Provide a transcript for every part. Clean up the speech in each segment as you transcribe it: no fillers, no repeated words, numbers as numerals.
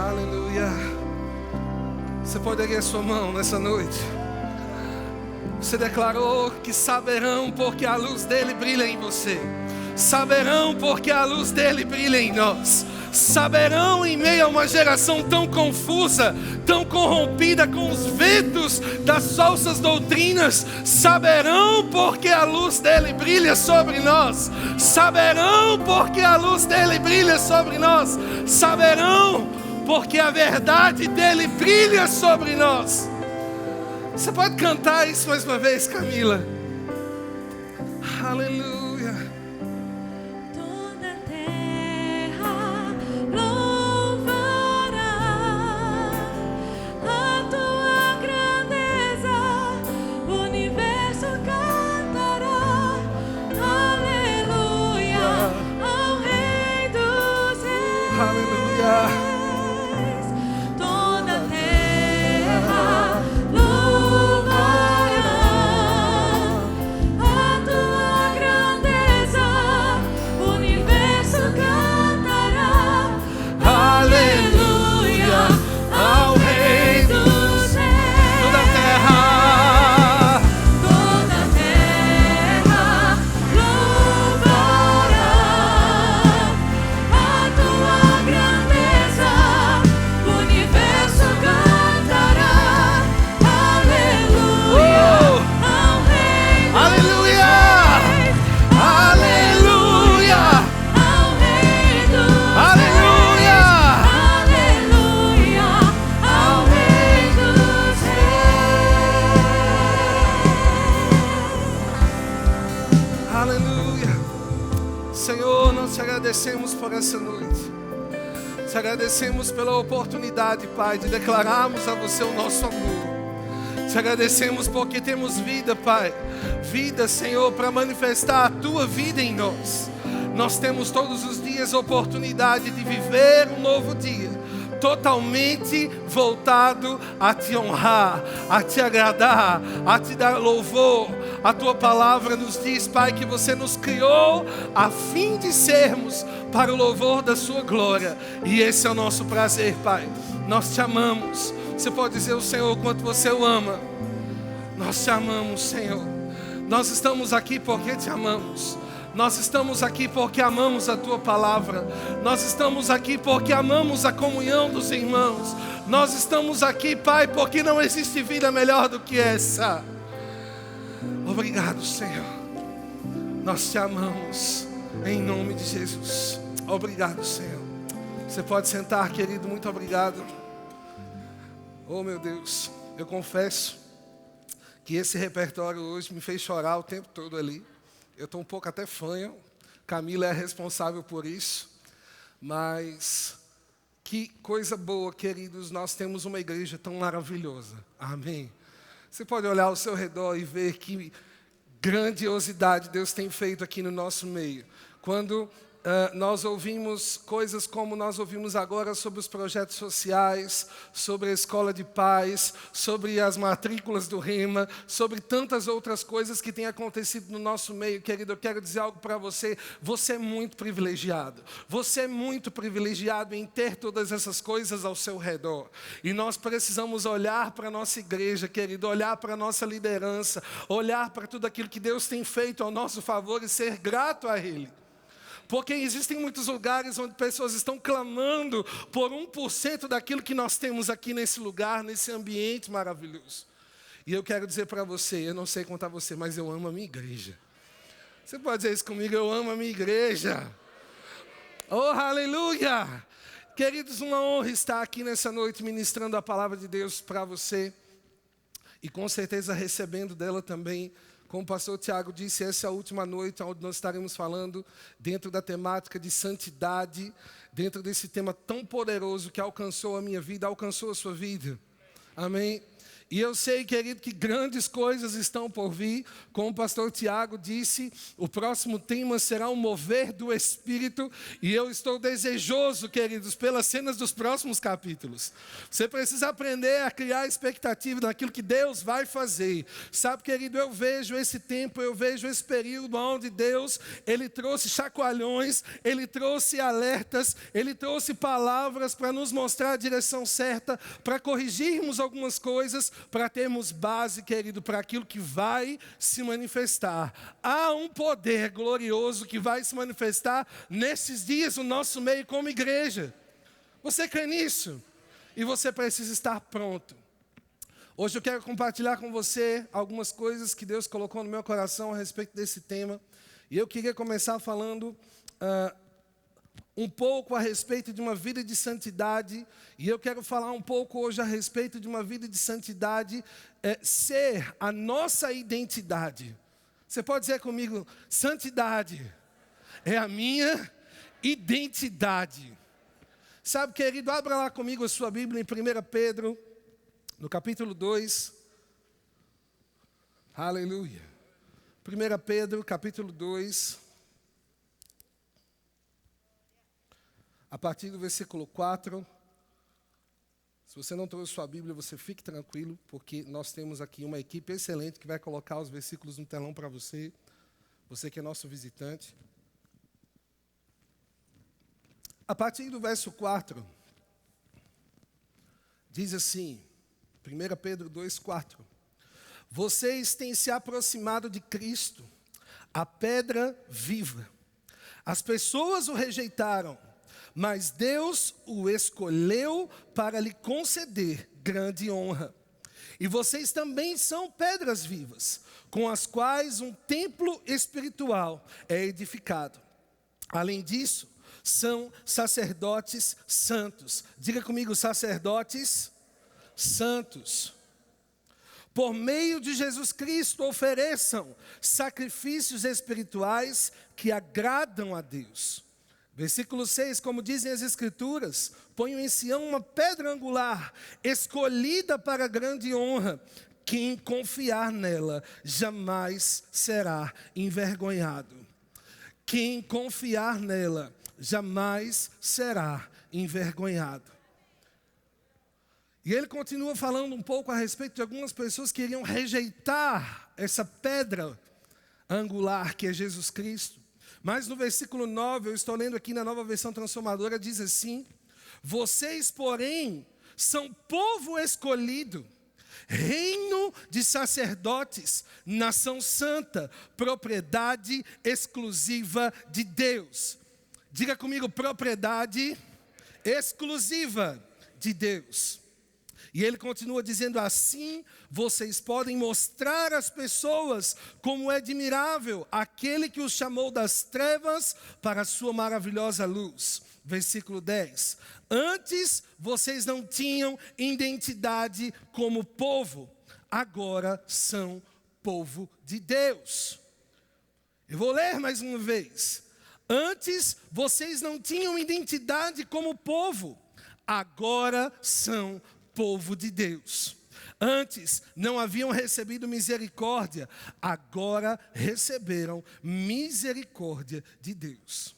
Aleluia. Você pode erguer a sua mão nessa noite. Você declarou que saberão porque a luz dele brilha em você. Saberão porque a luz dele brilha em nós. Saberão em meio a uma geração tão confusa, tão corrompida com os ventos das falsas doutrinas. Saberão porque a luz dele brilha sobre nós. Saberão porque a luz dele brilha sobre nós. Saberão porque a verdade dele brilha sobre nós. Você pode cantar isso mais uma vez, Camila? Aleluia. Agradecemos por essa noite. Te agradecemos pela oportunidade, Pai, de declararmos a você o nosso amor. Te agradecemos porque temos vida, Pai. Vida, Senhor, para manifestar a Tua vida em nós. Nós temos todos os dias a oportunidade de viver um novo dia, totalmente voltado a Te honrar, a Te agradar, a Te dar louvor. A Tua palavra nos diz, Pai, que você nos criou a fim de sermos para o louvor da Sua glória. E esse é o nosso prazer, Pai. Nós Te amamos. Você pode dizer ao Senhor o quanto você o ama. Nós Te amamos, Senhor. Nós estamos aqui porque Te amamos. Nós estamos aqui porque amamos a Tua palavra. Nós estamos aqui porque amamos a comunhão dos irmãos. Nós estamos aqui, Pai, porque não existe vida melhor do que essa. Obrigado, Senhor. Nós Te amamos em nome de Jesus. Obrigado, Senhor. Você pode sentar, querido. Muito obrigado. Oh, meu Deus. Eu confesso que esse repertório hoje me fez chorar o tempo todo ali. Eu estou um pouco até fanho. Camila é responsável por isso. Mas que coisa boa, queridos. Nós temos uma igreja tão maravilhosa. Amém. Você pode olhar ao seu redor e ver que grandiosidade Deus tem feito aqui no nosso meio. Quando nós ouvimos coisas como nós ouvimos agora sobre os projetos sociais, sobre a escola de paz, sobre as matrículas do Rema, sobre tantas outras coisas que têm acontecido no nosso meio, querido, eu quero dizer algo para você. Você é muito privilegiado. Você é muito privilegiado em ter todas essas coisas ao seu redor. E nós precisamos olhar para a nossa igreja, querido, olhar para a nossa liderança, olhar para tudo aquilo que Deus tem feito ao nosso favor e ser grato a Ele. Porque existem muitos lugares onde pessoas estão clamando por 1% daquilo que nós temos aqui nesse lugar, nesse ambiente maravilhoso. E eu quero dizer para você, eu não sei contar você, mas eu amo a minha igreja. Você pode dizer isso comigo? Eu amo a minha igreja. Oh, aleluia! Queridos, uma honra estar aqui nessa noite ministrando a palavra de Deus para você. E com certeza recebendo dela também. Como o pastor Tiago disse, essa é a última noite onde nós estaremos falando dentro da temática de santidade, dentro desse tema tão poderoso que alcançou a minha vida, alcançou a sua vida. Amém? E eu sei, querido, que grandes coisas estão por vir. Como o pastor Tiago disse, o próximo tema será o mover do Espírito. E eu estou desejoso, queridos, pelas cenas dos próximos capítulos. Você precisa aprender a criar expectativa naquilo que Deus vai fazer. Sabe, querido, eu vejo esse tempo, eu vejo esse período onde Deus, Ele trouxe chacoalhões, Ele trouxe alertas, Ele trouxe palavras para nos mostrar a direção certa, para corrigirmos algumas coisas, para termos base, querido, para aquilo que vai se manifestar. Há um poder glorioso que vai se manifestar nesses dias no nosso meio como igreja. Você crê nisso? E você precisa estar pronto. Hoje eu quero compartilhar com você algumas coisas que Deus colocou no meu coração a respeito desse tema. E eu queria começar falando um pouco a respeito de uma vida de santidade, e eu quero falar um pouco hoje a respeito de uma vida de santidade, ser a nossa identidade. Você pode dizer comigo, santidade é a minha identidade. Sabe, querido, abra lá comigo a sua Bíblia em 1 Pedro, no capítulo 2. Aleluia. 1 Pedro, capítulo 2. A partir do versículo 4, se você não trouxe sua Bíblia, você fique tranquilo, porque nós temos aqui uma equipe excelente que vai colocar os versículos no telão para você, você que é nosso visitante. A partir do verso 4, diz assim, 1 Pedro 2, 4. Vocês têm se aproximado de Cristo, a pedra viva. As pessoas o rejeitaram, mas Deus o escolheu para lhe conceder grande honra. E vocês também são pedras vivas, com as quais um templo espiritual é edificado. Além disso, são sacerdotes santos. Diga comigo, sacerdotes santos. Por meio de Jesus Cristo, ofereçam sacrifícios espirituais que agradam a Deus. Versículo 6, como dizem as Escrituras, ponham em Sião uma pedra angular, escolhida para grande honra. Quem confiar nela jamais será envergonhado. Quem confiar nela jamais será envergonhado. E ele continua falando um pouco a respeito de algumas pessoas que iriam rejeitar essa pedra angular que é Jesus Cristo. Mas no versículo 9, eu estou lendo aqui na Nova Versão Transformadora, diz assim: vocês, porém, são povo escolhido, reino de sacerdotes, nação santa, propriedade exclusiva de Deus. Diga comigo, propriedade exclusiva de Deus. E ele continua dizendo, assim vocês podem mostrar às pessoas como é admirável aquele que os chamou das trevas para a sua maravilhosa luz. Versículo 10. Antes vocês não tinham identidade como povo, agora são povo de Deus. Eu vou ler mais uma vez. Antes vocês não tinham identidade como povo, agora são povo de Deus. Antes não haviam recebido misericórdia, agora receberam misericórdia de Deus.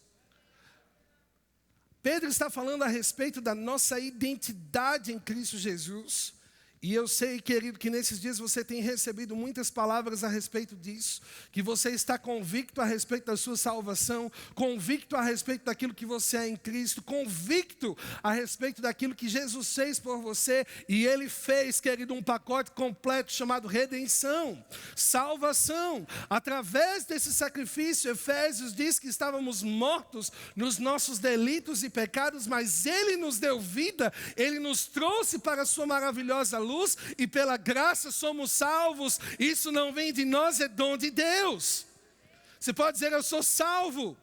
Pedro está falando a respeito da nossa identidade em Cristo Jesus. E eu sei, querido, que nesses dias você tem recebido muitas palavras a respeito disso, que você está convicto a respeito da sua salvação, convicto a respeito daquilo que você é em Cristo, convicto a respeito daquilo que Jesus fez por você, e Ele fez, querido, um pacote completo chamado redenção, salvação. Através desse sacrifício, Efésios diz que estávamos mortos nos nossos delitos e pecados, mas Ele nos deu vida, Ele nos trouxe para a sua maravilhosa luz, e pela graça somos salvos. Isso não vem de nós, é dom de Deus. Você pode dizer, eu sou salvo.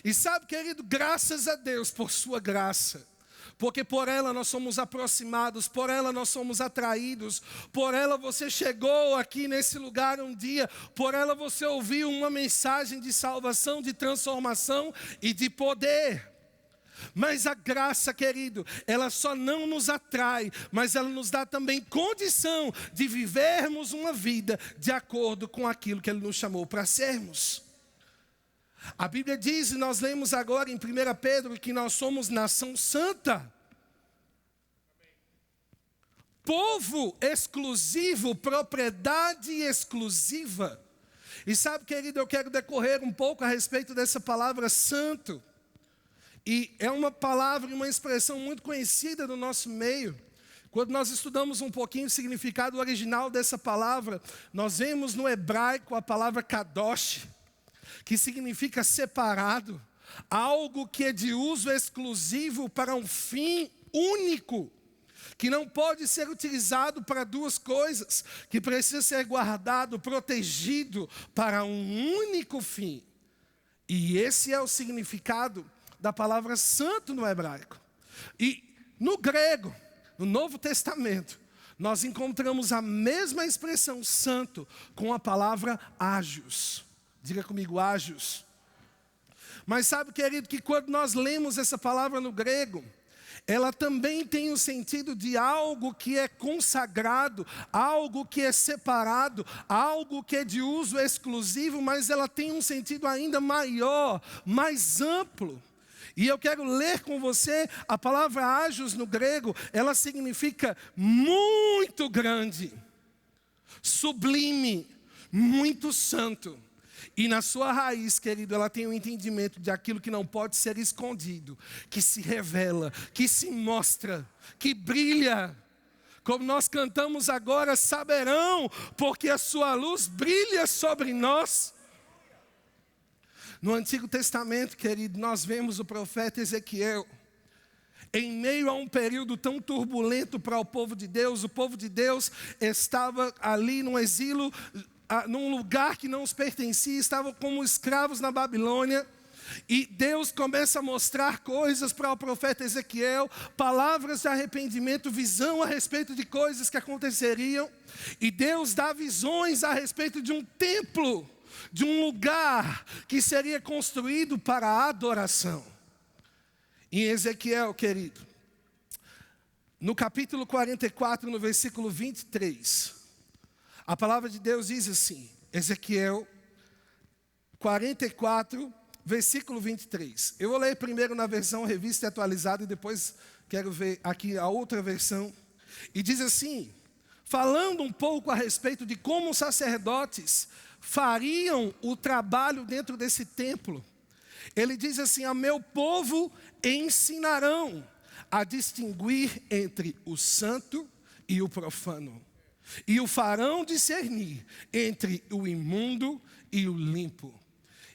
E sabe, querido, graças a Deus por sua graça, porque por ela nós somos aproximados, por ela nós somos atraídos, por ela você chegou aqui nesse lugar um dia, por ela você ouviu uma mensagem de salvação, de transformação e de poder. Mas a graça, querido, ela só não nos atrai, mas ela nos dá também condição de vivermos uma vida de acordo com aquilo que Ele nos chamou para sermos. A Bíblia diz, e nós lemos agora em 1 Pedro, que nós somos nação santa. Povo exclusivo, propriedade exclusiva. E sabe, querido, eu quero decorrer um pouco a respeito dessa palavra santo. E é uma palavra e uma expressão muito conhecida no nosso meio. Quando nós estudamos um pouquinho o significado original dessa palavra, nós vemos no hebraico a palavra kadosh, que significa separado, algo que é de uso exclusivo para um fim único, que não pode ser utilizado para duas coisas, que precisa ser guardado, protegido para um único fim. E esse é o significado da palavra santo no hebraico. E no grego, no Novo Testamento, nós encontramos a mesma expressão santo com a palavra ágios. Diga comigo, ágios. Mas sabe, querido, que quando nós lemos essa palavra no grego, ela também tem o sentido de algo que é consagrado, algo que é separado, algo que é de uso exclusivo, mas ela tem um sentido ainda maior, mais amplo. E eu quero ler com você a palavra ágios no grego, ela significa muito grande, sublime, muito santo. E na sua raiz, querido, ela tem um entendimento de aquilo que não pode ser escondido, que se revela, que se mostra, que brilha. Como nós cantamos agora, saberão, porque a sua luz brilha sobre nós. No Antigo Testamento, querido, nós vemos o profeta Ezequiel, em meio a um período tão turbulento para o povo de Deus estava ali num exílio, num lugar que não os pertencia, estavam como escravos na Babilônia, e Deus começa a mostrar coisas para o profeta Ezequiel, palavras de arrependimento, visão a respeito de coisas que aconteceriam, e Deus dá visões a respeito de um templo, de um lugar que seria construído para a adoração. Em Ezequiel, querido, no capítulo 44, no versículo 23, a palavra de Deus diz assim, Ezequiel 44, versículo 23. Eu vou ler primeiro na versão revista e atualizada e depois quero ver aqui a outra versão. E diz assim, falando um pouco a respeito de como os sacerdotes fariam o trabalho dentro desse templo. Ele diz assim, a meu povo ensinarão a distinguir entre o santo e o profano. E o farão discernir entre o imundo e o limpo.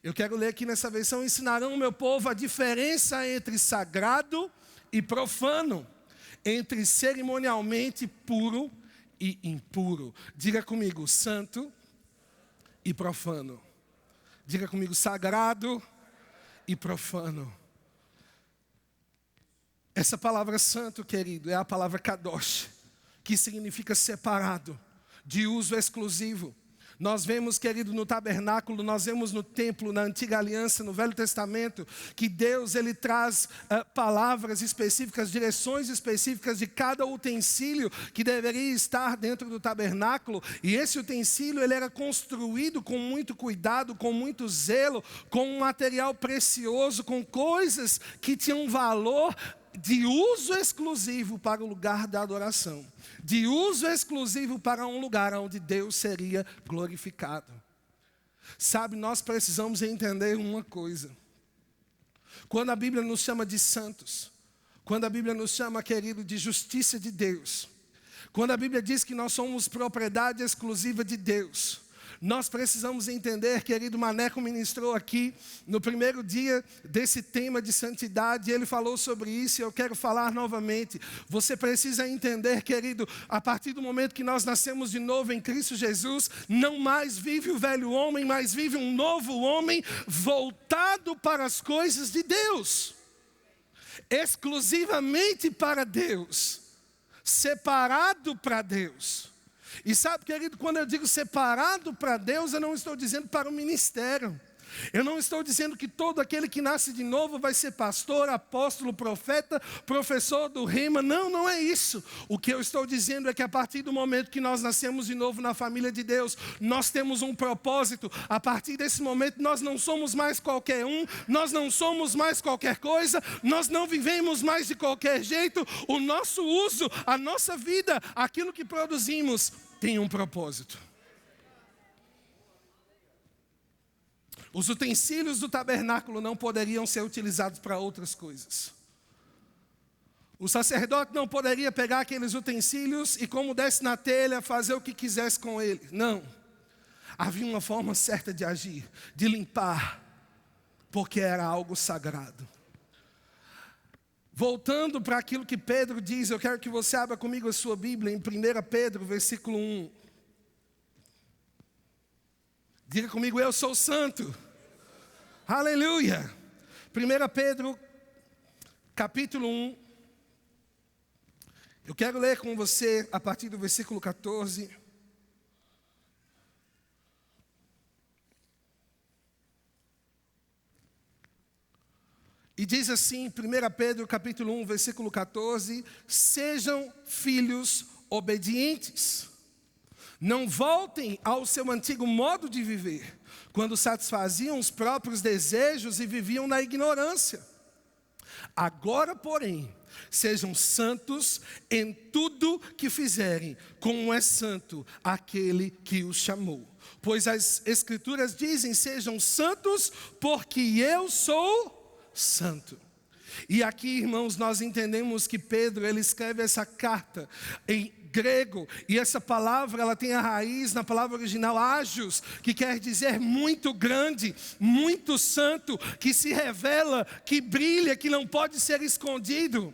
Eu quero ler aqui nessa versão, ensinarão o meu povo a diferença entre sagrado e profano, entre cerimonialmente puro e impuro. Diga comigo, santo e profano. Diga comigo, sagrado e profano. Essa palavra santo, querido, é a palavra kadosh, que significa separado, de uso exclusivo. Nós vemos, querido, no tabernáculo, nós vemos no templo, na antiga aliança, no Velho Testamento, que Deus ele traz palavras específicas, direções específicas de cada utensílio que deveria estar dentro do tabernáculo. E esse utensílio ele era construído com muito cuidado, com muito zelo, com um material precioso, com coisas que tinham valor de uso exclusivo para o lugar da adoração, de uso exclusivo para um lugar onde Deus seria glorificado. Sabe, nós precisamos entender uma coisa. Quando a Bíblia nos chama de santos, quando a Bíblia nos chama, querido, de justiça de Deus, quando a Bíblia diz que nós somos propriedade exclusiva de Deus, nós precisamos entender, querido, Maneco ministrou aqui no primeiro dia desse tema de santidade, ele falou sobre isso e eu quero falar novamente. Você precisa entender, querido, a partir do momento que nós nascemos de novo em Cristo Jesus, não mais vive o velho homem, mas vive um novo homem voltado para as coisas de Deus, exclusivamente para Deus, separado para Deus. E sabe, querido, quando eu digo separado para Deus, eu não estou dizendo para o ministério. Eu não estou dizendo que todo aquele que nasce de novo vai ser pastor, apóstolo, profeta, professor do rema. Não, não é isso. O que eu estou dizendo é que a partir do momento que nós nascemos de novo na família de Deus, nós temos um propósito. A partir desse momento nós não somos mais qualquer um, nós não somos mais qualquer coisa, nós não vivemos mais de qualquer jeito. O nosso uso, a nossa vida, aquilo que produzimos, tem um propósito. Os utensílios do tabernáculo não poderiam ser utilizados para outras coisas. O sacerdote não poderia pegar aqueles utensílios e, como desse na telha, fazer o que quisesse com ele. Não. Havia uma forma certa de agir, de limpar, porque era algo sagrado. Voltando para aquilo que Pedro diz, eu quero que você abra comigo a sua Bíblia em 1 Pedro, versículo 1. Diga comigo, eu sou santo. Aleluia. 1 Pedro, capítulo 1. Eu quero ler com você a partir do versículo 14. E diz assim, 1 Pedro, capítulo 1, versículo 14. Sejam filhos obedientes. Não voltem ao seu antigo modo de viver, quando satisfaziam os próprios desejos e viviam na ignorância. Agora, porém, sejam santos em tudo que fizerem, como é santo aquele que os chamou. Pois as Escrituras dizem, sejam santos, porque eu sou santo. E aqui, irmãos, nós entendemos que Pedro, ele escreve essa carta em grego, e essa palavra, ela tem a raiz na palavra original, ágios, que quer dizer muito grande, muito santo, que se revela, que brilha, que não pode ser escondido.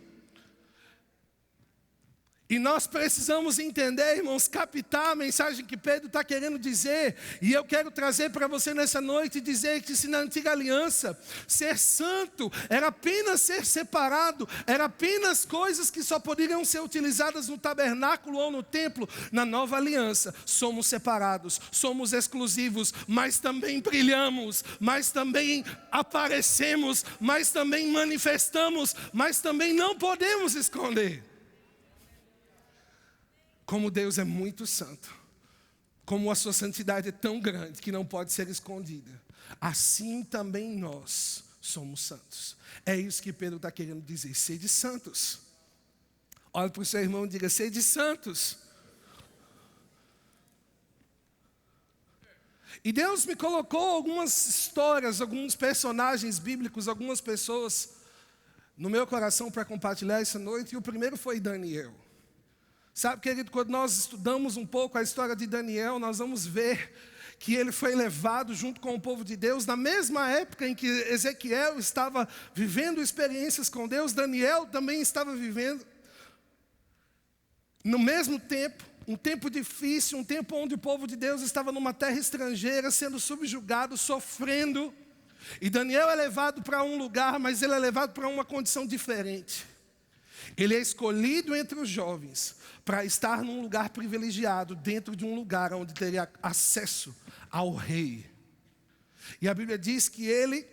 E nós precisamos entender, irmãos, captar a mensagem que Pedro está querendo dizer. E eu quero trazer para você nessa noite e dizer que se na antiga aliança, ser santo era apenas ser separado, era apenas coisas que só poderiam ser utilizadas no tabernáculo ou no templo. Na nova aliança, somos separados, somos exclusivos, mas também brilhamos, mas também aparecemos, mas também manifestamos, mas também não podemos esconder. Como Deus é muito santo, como a sua santidade é tão grande que não pode ser escondida, assim também nós somos santos. É isso que Pedro está querendo dizer, sede santos. Olha para o seu irmão e diga, sede santos. E Deus me colocou algumas histórias, alguns personagens bíblicos, algumas pessoas no meu coração para compartilhar essa noite, e o primeiro foi Daniel. Sabe, querido, quando nós estudamos um pouco a história de Daniel, nós vamos ver que ele foi levado junto com o povo de Deus. Na mesma época em que Ezequiel estava vivendo experiências com Deus, Daniel também estava vivendo. No mesmo tempo, um tempo difícil, um tempo onde o povo de Deus estava numa terra estrangeira, sendo subjugado, sofrendo. E Daniel é levado para um lugar, mas ele é levado para uma condição diferente. Ele é escolhido entre os jovens para estar num lugar privilegiado, dentro de um lugar onde teria acesso ao rei. E a Bíblia diz que ele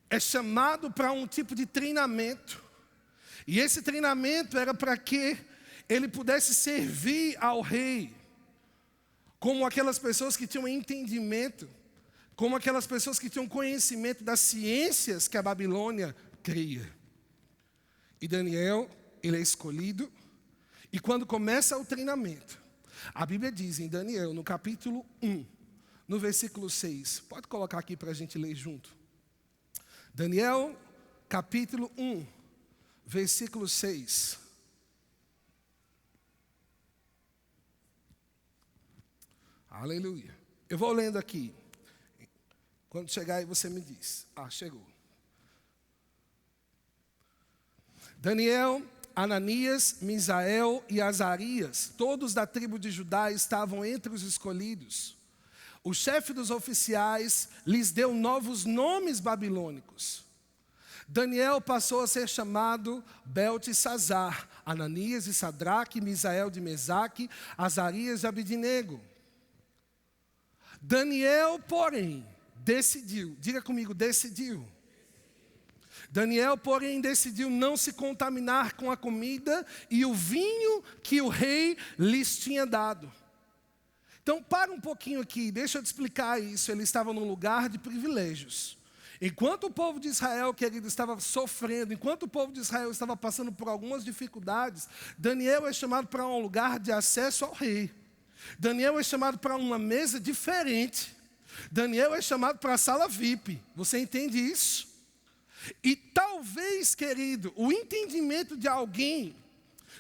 é chamado para um tipo de treinamento. E esse treinamento era para que ele pudesse servir ao rei, como aquelas pessoas que tinham entendimento, como aquelas pessoas que tinham conhecimento das ciências que a Babilônia cria. E Daniel, ele é escolhido, e quando começa o treinamento, a Bíblia diz em Daniel, no capítulo 1, no versículo 6, pode colocar aqui para a gente ler junto. Daniel, capítulo 1, versículo 6. Aleluia. Eu vou lendo aqui. Quando chegar aí você me diz. Chegou. Daniel, Ananias, Misael e Azarias, todos da tribo de Judá, estavam entre os escolhidos. O chefe dos oficiais lhes deu novos nomes babilônicos. Daniel passou a ser chamado Beltesazar, Ananias de Sadraque, Misael de Mesaque, Azarias de Abidnego. Daniel, porém, decidiu. Diga comigo, decidiu. Daniel, porém, decidiu não se contaminar com a comida e o vinho que o rei lhes tinha dado. Então, para um pouquinho aqui, deixa eu te explicar isso. Ele estava num lugar de privilégios. Enquanto o povo de Israel, querido, estava sofrendo, enquanto o povo de Israel estava passando por algumas dificuldades, Daniel é chamado para um lugar de acesso ao rei. Daniel é chamado para uma mesa diferente. Daniel é chamado para a sala VIP. Você entende isso? E talvez, querido, o entendimento de alguém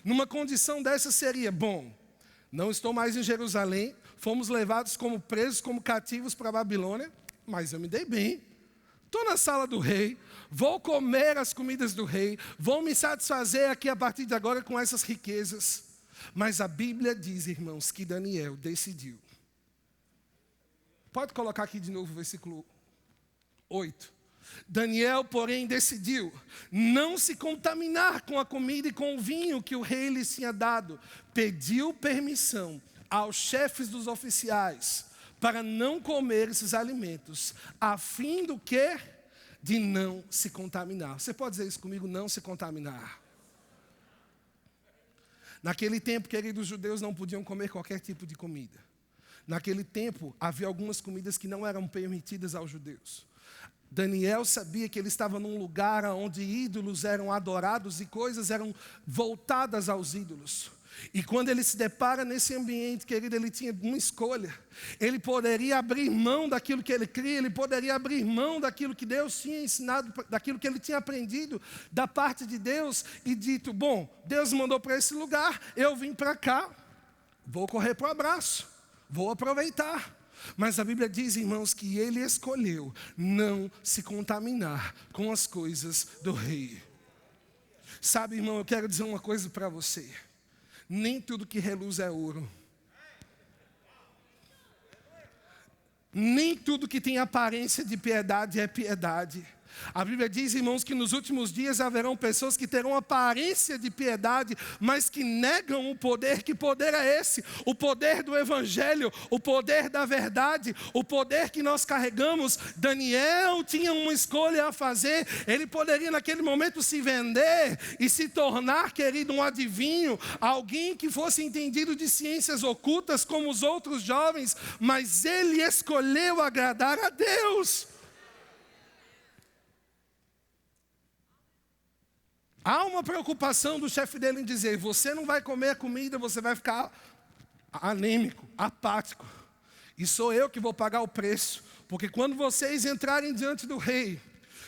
numa condição dessa seria: bom, não estou mais em Jerusalém, fomos levados como presos, como cativos para a Babilônia, mas eu me dei bem. Estou na sala do rei, vou comer as comidas do rei, vou me satisfazer aqui a partir de agora com essas riquezas. Mas a Bíblia diz, irmãos, que Daniel decidiu. Pode colocar aqui de novo o versículo 8. Daniel, porém, decidiu não se contaminar com a comida e com o vinho que o rei lhes tinha dado. Pediu permissão aos chefes dos oficiais para não comer esses alimentos, a fim do quê? De não se contaminar. Você pode dizer isso comigo? Não se contaminar. Naquele tempo, queridos, os judeus não podiam comer qualquer tipo de comida. Naquele tempo, havia algumas comidas que não eram permitidas aos judeus. Daniel sabia que ele estava num lugar onde ídolos eram adorados e coisas eram voltadas aos ídolos. E quando ele se depara nesse ambiente, querido, ele tinha uma escolha. Ele poderia abrir mão daquilo que ele cria, ele poderia abrir mão daquilo que Deus tinha ensinado, daquilo que ele tinha aprendido da parte de Deus e dito: bom, Deus me mandou para esse lugar, eu vim para cá, vou correr para o abraço, vou aproveitar. Mas a Bíblia diz, irmãos, que ele escolheu não se contaminar com as coisas do rei. Sabe, irmão, eu quero dizer uma coisa para você. Nem tudo que reluz é ouro. Nem tudo que tem aparência de piedade é piedade. A Bíblia diz, irmãos, que nos últimos dias haverão pessoas que terão aparência de piedade, mas que negam o poder. Que poder é esse? O poder do Evangelho, o poder da verdade, o poder que nós carregamos. Daniel tinha uma escolha a fazer. Ele poderia naquele momento se vender e se tornar, querido, um adivinho, alguém que fosse entendido de ciências ocultas como os outros jovens, mas ele escolheu agradar a Deus. Há uma preocupação do chefe dele em dizer: você não vai comer a comida, você vai ficar anêmico, apático. E sou eu que vou pagar o preço. Porque quando vocês entrarem diante do rei,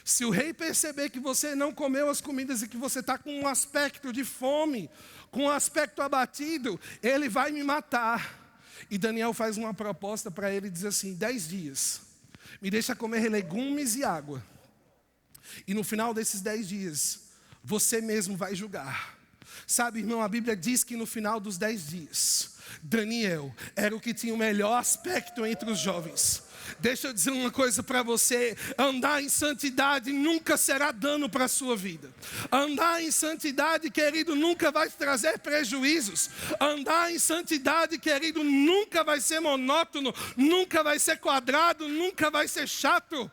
se o rei perceber que você não comeu as comidas e que você está com um aspecto de fome, com um aspecto abatido, ele vai me matar. E Daniel faz uma proposta para ele e diz assim: 10 dias, me deixa comer legumes e água. E no final desses 10 dias, você mesmo vai julgar. Sabe, irmão, a Bíblia diz que no final dos 10 dias, Daniel era o que tinha o melhor aspecto entre os jovens. Deixa eu dizer uma coisa para você: andar em santidade nunca será dano para a sua vida. Andar em santidade, querido, nunca vai trazer prejuízos. Andar em santidade, querido, nunca vai ser monótono, nunca vai ser quadrado, nunca vai ser chato.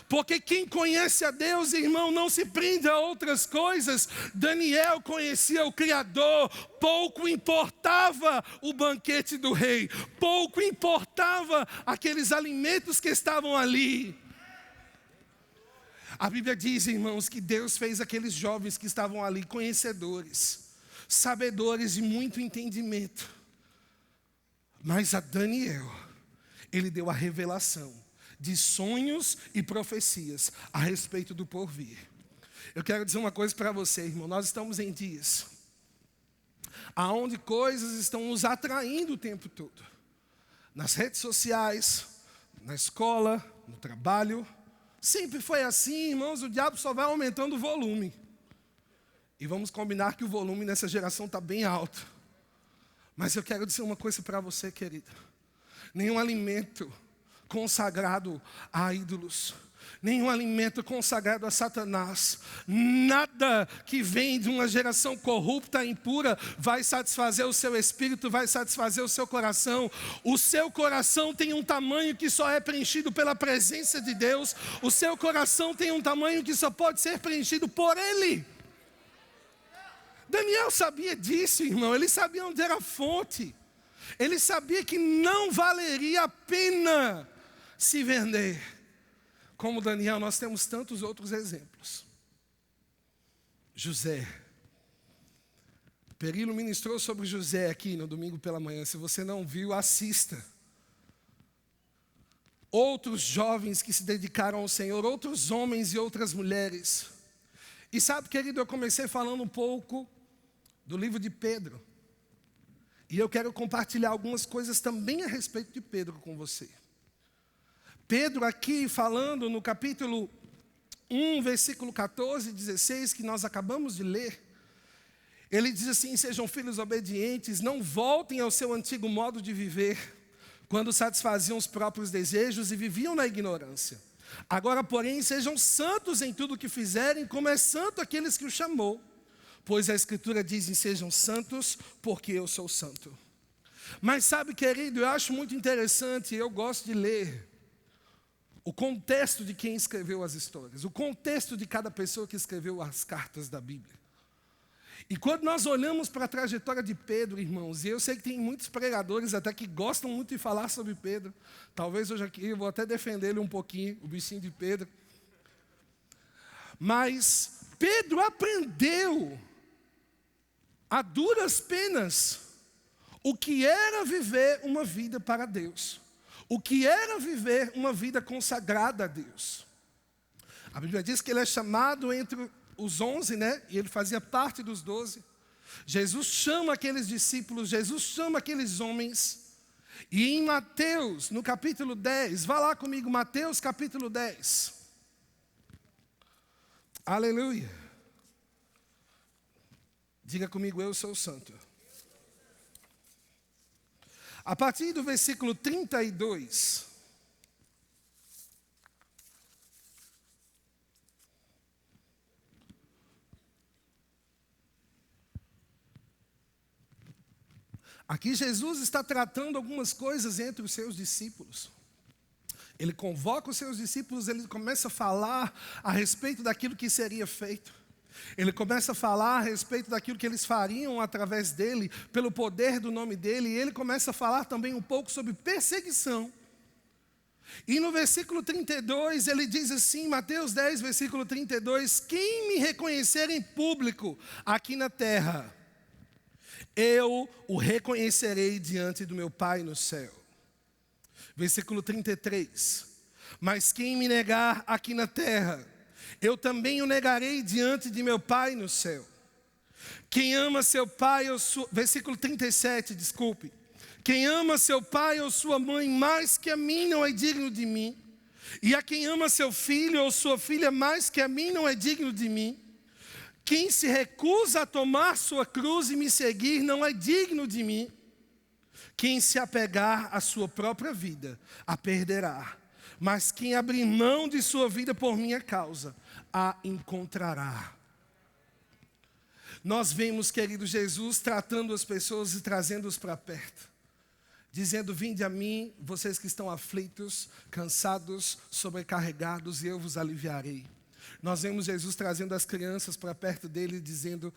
Porque quem conhece a Deus, irmão, não se prende a outras coisas. Daniel conhecia o Criador. Pouco importava o banquete do rei. Pouco importava aqueles alimentos que estavam ali. A Bíblia diz, irmãos, que Deus fez aqueles jovens que estavam ali conhecedores, sabedores de muito entendimento. Mas a Daniel, ele deu a revelação de sonhos e profecias a respeito do porvir. Eu quero dizer uma coisa para você, irmão. Nós estamos em dias aonde coisas estão nos atraindo o tempo todo. Nas redes sociais, na escola, no trabalho. Sempre foi assim, irmãos. O diabo só vai aumentando o volume. E vamos combinar que o volume nessa geração está bem alto. Mas eu quero dizer uma coisa para você, querido. Nenhum alimento consagrado a ídolos, nenhum alimento consagrado a Satanás, nada que vem de uma geração corrupta e impura vai satisfazer o seu espírito, vai satisfazer o seu coração. O seu coração tem um tamanho que só é preenchido pela presença de Deus. O seu coração tem um tamanho que só pode ser preenchido por Ele. Daniel sabia disso, irmão. Ele sabia onde era a fonte. Ele sabia que não valeria a pena se vender. Como Daniel, nós temos tantos outros exemplos. José. Perilo ministrou sobre José aqui no domingo pela manhã. Se você não viu, assista. Outros jovens que se dedicaram ao Senhor, outros homens e outras mulheres. E sabe, querido, eu comecei falando um pouco do livro de Pedro. E eu quero compartilhar algumas coisas também a respeito de Pedro com você. Pedro aqui falando no capítulo 1, versículo 14 e 16, que nós acabamos de ler. Ele diz assim: sejam filhos obedientes, não voltem ao seu antigo modo de viver, quando satisfaziam os próprios desejos e viviam na ignorância. Agora, porém, sejam santos em tudo o que fizerem, como é santo aqueles que o chamou. Pois a Escritura diz: sejam santos, porque eu sou santo. Mas sabe, querido, eu acho muito interessante, eu gosto de ler o contexto de quem escreveu as histórias, o contexto de cada pessoa que escreveu as cartas da Bíblia. E quando nós olhamos para a trajetória de Pedro, irmãos, e eu sei que tem muitos pregadores até que gostam muito de falar sobre Pedro, talvez hoje aqui eu vou até defender ele um pouquinho, o bichinho de Pedro. Mas Pedro aprendeu a duras penas o que era viver uma vida para Deus. O que era viver uma vida consagrada a Deus. A Bíblia diz que ele é chamado entre os 11, né? E ele fazia parte dos 12. Jesus chama aqueles discípulos, Jesus chama aqueles homens. E em Mateus, no capítulo 10, vá lá comigo, Mateus capítulo 10. Aleluia. Diga comigo: eu sou santo. A partir do versículo 32. Aqui Jesus está tratando algumas coisas entre os seus discípulos. Ele convoca os seus discípulos, ele começa a falar a respeito daquilo que seria feito. Ele começa a falar a respeito daquilo que eles fariam através dele, pelo poder do nome dele. E ele começa a falar também um pouco sobre perseguição. E no versículo 32, ele diz assim, Mateus 10, versículo 32, quem me reconhecer em público aqui na terra, eu o reconhecerei diante do meu Pai no céu. Versículo 33, mas quem me negar aqui na terra, eu também o negarei diante de meu Pai no céu. Quem ama seu pai ou sua... Versículo 37, desculpe. Quem ama seu pai ou sua mãe mais que a mim não é digno de mim. E a quem ama seu filho ou sua filha mais que a mim não é digno de mim. Quem se recusa a tomar sua cruz e me seguir não é digno de mim. Quem se apegar à sua própria vida, a perderá. Mas quem abrir mão de sua vida por minha causa, a encontrará. Nós vemos, querido Jesus, tratando as pessoas e trazendo-os para perto. Dizendo, vinde a mim, vocês que estão aflitos, cansados, sobrecarregados, e eu vos aliviarei. Nós vemos Jesus trazendo as crianças para perto dele, dizendo,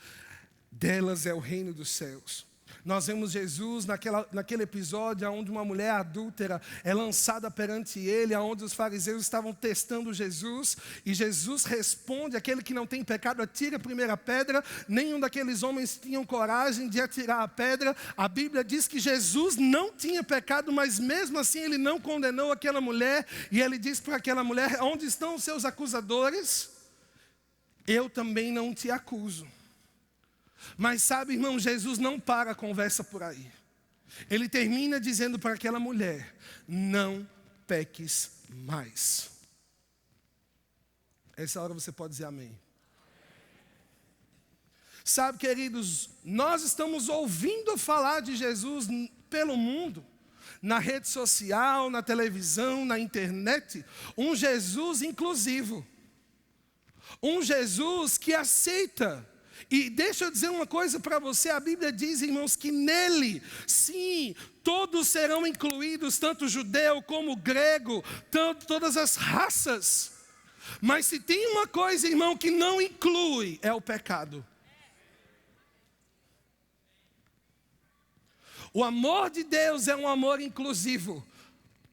delas é o reino dos céus. Nós vemos Jesus naquele episódio onde uma mulher adúltera é lançada perante ele, onde os fariseus estavam testando Jesus, e Jesus responde, aquele que não tem pecado atire a primeira pedra. Nenhum daqueles homens tinham coragem de atirar a pedra. A Bíblia diz que Jesus não tinha pecado, mas mesmo assim ele não condenou aquela mulher, e ele diz para aquela mulher, onde estão os seus acusadores? Eu também não te acuso. Mas sabe, irmão, Jesus não para a conversa por aí. Ele termina dizendo para aquela mulher, não peques mais. Essa hora você pode dizer amém. Sabe, queridos, nós estamos ouvindo falar de Jesus pelo mundo. na rede social, na televisão, na internet, um Jesus inclusivo. Um Jesus que aceita. E deixa eu dizer uma coisa para você, a Bíblia diz, irmãos, que nele, sim, todos serão incluídos, tanto judeu como grego, tanto todas as raças. Mas se tem uma coisa, irmão, que não inclui, é o pecado. O amor de Deus é um amor inclusivo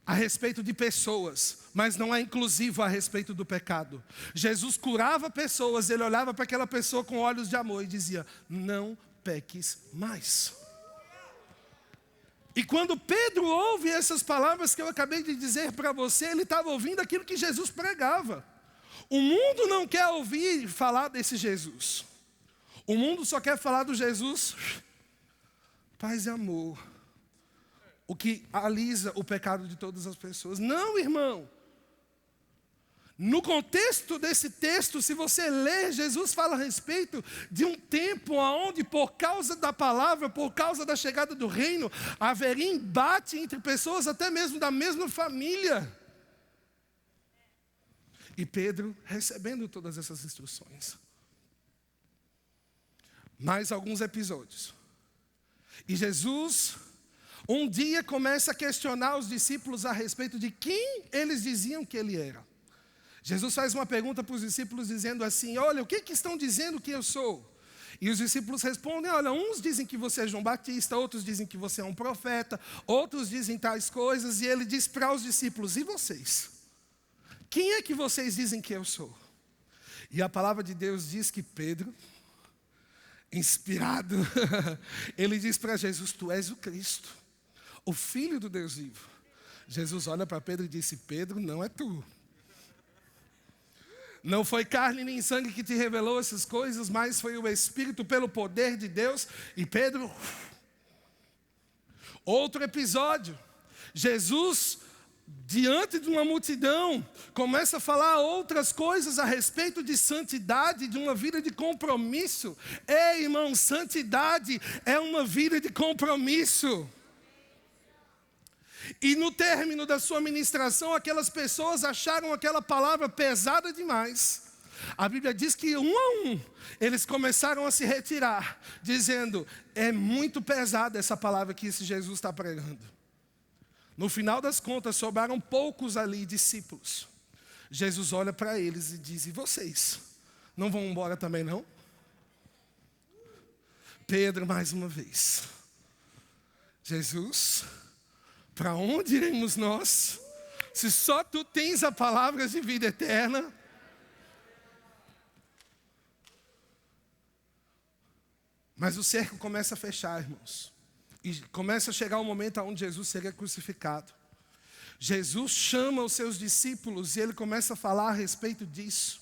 a respeito de pessoas, mas não é inclusivo a respeito do pecado. Jesus curava pessoas, ele olhava para aquela pessoa com olhos de amor e dizia: não peques mais. E quando Pedro ouve essas palavras que eu acabei de dizer para você, ele estava ouvindo aquilo que Jesus pregava. O mundo não quer ouvir falar desse Jesus. O mundo só quer falar do Jesus paz e amor, o que alisa o pecado de todas as pessoas. Não, irmão. No contexto desse texto, se você ler, Jesus fala a respeito de um tempo onde, por causa da palavra, por causa da chegada do reino, haveria embate entre pessoas até mesmo da mesma família. E Pedro recebendo todas essas instruções. Mais alguns episódios. E Jesus, um dia, começa a questionar os discípulos a respeito de quem eles diziam que ele era. Jesus faz uma pergunta para os discípulos dizendo assim: olha, o que estão dizendo que eu sou? E os discípulos respondem: olha, uns dizem que você é João Batista, outros dizem que você é um profeta, outros dizem tais coisas. E ele diz para os discípulos: e vocês? Quem é que vocês dizem que eu sou? E a palavra de Deus diz que Pedro, inspirado, ele diz para Jesus: tu és o Cristo, o Filho do Deus vivo. Jesus olha para Pedro e disse: Pedro, não é tu. Não foi carne nem sangue que te revelou essas coisas, mas foi o Espírito pelo poder de Deus. E Pedro, outro episódio, Jesus, diante de uma multidão, começa a falar outras coisas a respeito de santidade, de uma vida de compromisso. Ei, irmão, santidade é uma vida de compromisso. E no término da sua ministração, aquelas pessoas acharam aquela palavra pesada demais. A Bíblia diz que um a um, eles começaram a se retirar, dizendo: é muito pesada essa palavra que esse Jesus está pregando. No final das contas, sobraram poucos ali, discípulos. Jesus olha para eles e diz: e vocês? Não vão embora também não? Pedro, mais uma vez: Jesus, para onde iremos nós, se só tu tens a palavra de vida eterna? Mas o cerco começa a fechar, irmãos. E começa a chegar o momento onde Jesus seria crucificado. Jesus chama os seus discípulos e ele começa a falar a respeito disso.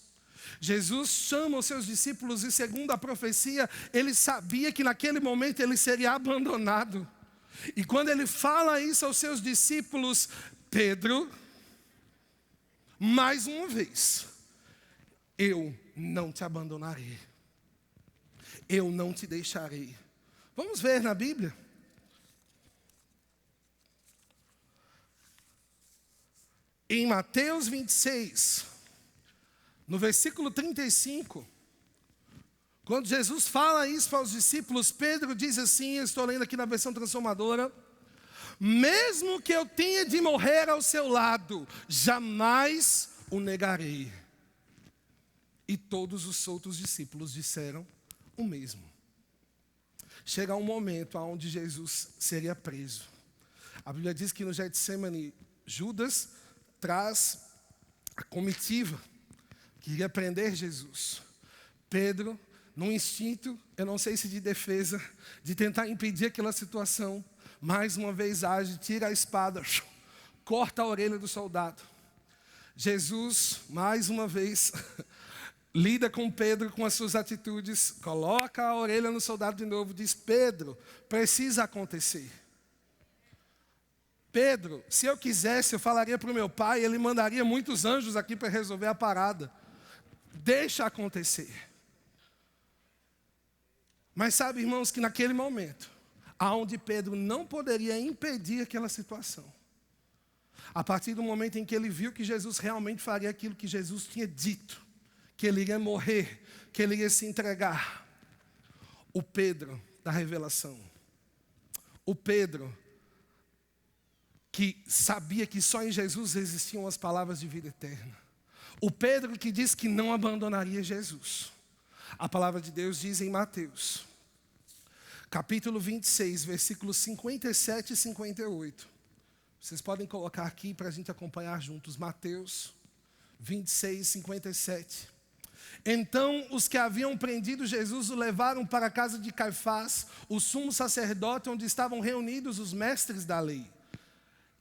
Jesus chama os seus discípulos e, segundo a profecia, ele sabia que naquele momento ele seria abandonado. E quando ele fala isso aos seus discípulos: Pedro, mais uma vez, eu não te abandonarei. Eu não te deixarei. Vamos ver na Bíblia. Em Mateus 26, no versículo 35, quando Jesus fala isso para os discípulos, Pedro diz assim, eu estou lendo aqui na versão transformadora: mesmo que eu tenha de morrer ao seu lado, jamais o negarei. E todos os outros discípulos disseram o mesmo. Chega um momento onde Jesus seria preso. A Bíblia diz que no Getsemane, Judas traz a comitiva que iria prender Jesus. Pedro, num instinto, eu não sei se de defesa, de tentar impedir aquela situação, mais uma vez age, tira a espada, corta a orelha do soldado. Jesus, mais uma vez, lida com Pedro com as suas atitudes, coloca a orelha no soldado de novo, diz: Pedro, precisa acontecer. Pedro, se eu quisesse, eu falaria para o meu pai, ele mandaria muitos anjos aqui para resolver a parada. Deixa acontecer. Mas sabe, irmãos, que naquele momento, aonde Pedro não poderia impedir aquela situação. A partir do momento em que ele viu que Jesus realmente faria aquilo que Jesus tinha dito, que ele iria morrer, que ele ia se entregar. O Pedro da revelação. O Pedro que sabia que só em Jesus existiam as palavras de vida eterna. O Pedro que disse que não abandonaria Jesus. A palavra de Deus diz em Mateus, capítulo 26, versículos 57 e 58. Vocês podem colocar aqui para a gente acompanhar juntos. Mateus 26, 57. Então os que haviam prendido Jesus o levaram para a casa de Caifás, o sumo sacerdote, onde estavam reunidos os mestres da lei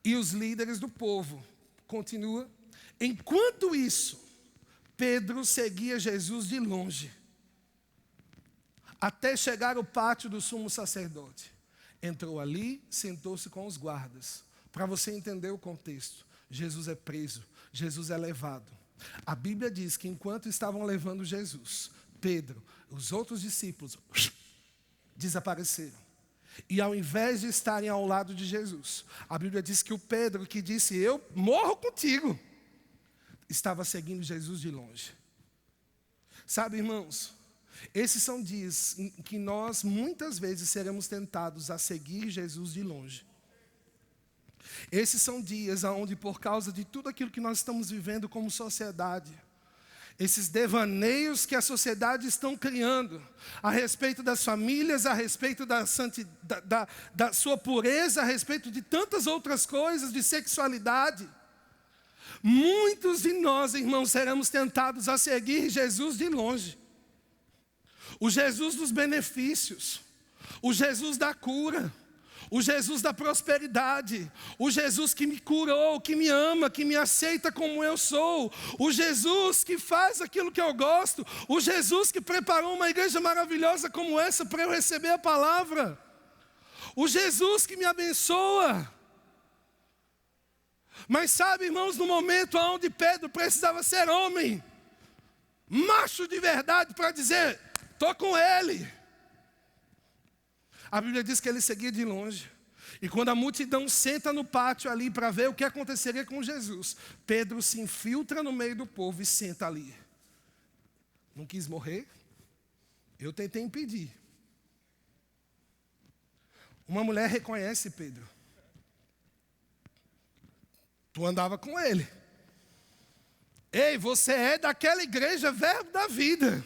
e os líderes do povo. Continua. Enquanto isso, Pedro seguia Jesus de longe, até chegar ao pátio do sumo sacerdote. Entrou ali, sentou-se com os guardas. Para você entender o contexto, Jesus é preso, Jesus é levado. A Bíblia diz que enquanto estavam levando Jesus, Pedro, os outros discípulos, desapareceram. E ao invés de estarem ao lado de Jesus, a Bíblia diz que o Pedro que disse, eu morro contigo, estava seguindo Jesus de longe. Sabe, irmãos, esses são dias em que nós muitas vezes seremos tentados a seguir Jesus de longe. Esses são dias onde, por causa de tudo aquilo que nós estamos vivendo como sociedade, esses devaneios que a sociedade estão criando a respeito das famílias, a respeito da sua pureza, a respeito de tantas outras coisas, de sexualidade, muitos de nós, irmãos, seremos tentados a seguir Jesus de longe. O Jesus dos benefícios, o Jesus da cura, o Jesus da prosperidade, o Jesus que me curou, que me ama, que me aceita como eu sou, o Jesus que faz aquilo que eu gosto, o Jesus que preparou uma igreja maravilhosa como essa para eu receber a palavra, o Jesus que me abençoa. Mas sabe, irmãos, no momento onde Pedro precisava ser homem, macho de verdade para dizer, estou com ele. A Bíblia diz que ele seguia de longe. E quando a multidão senta no pátio ali para ver o que aconteceria com Jesus, Pedro se infiltra no meio do povo e senta ali. Não quis morrer? Eu tentei impedir. Uma mulher reconhece Pedro. Tu andava com ele. Ei, você é daquela igreja Verbo da Vida.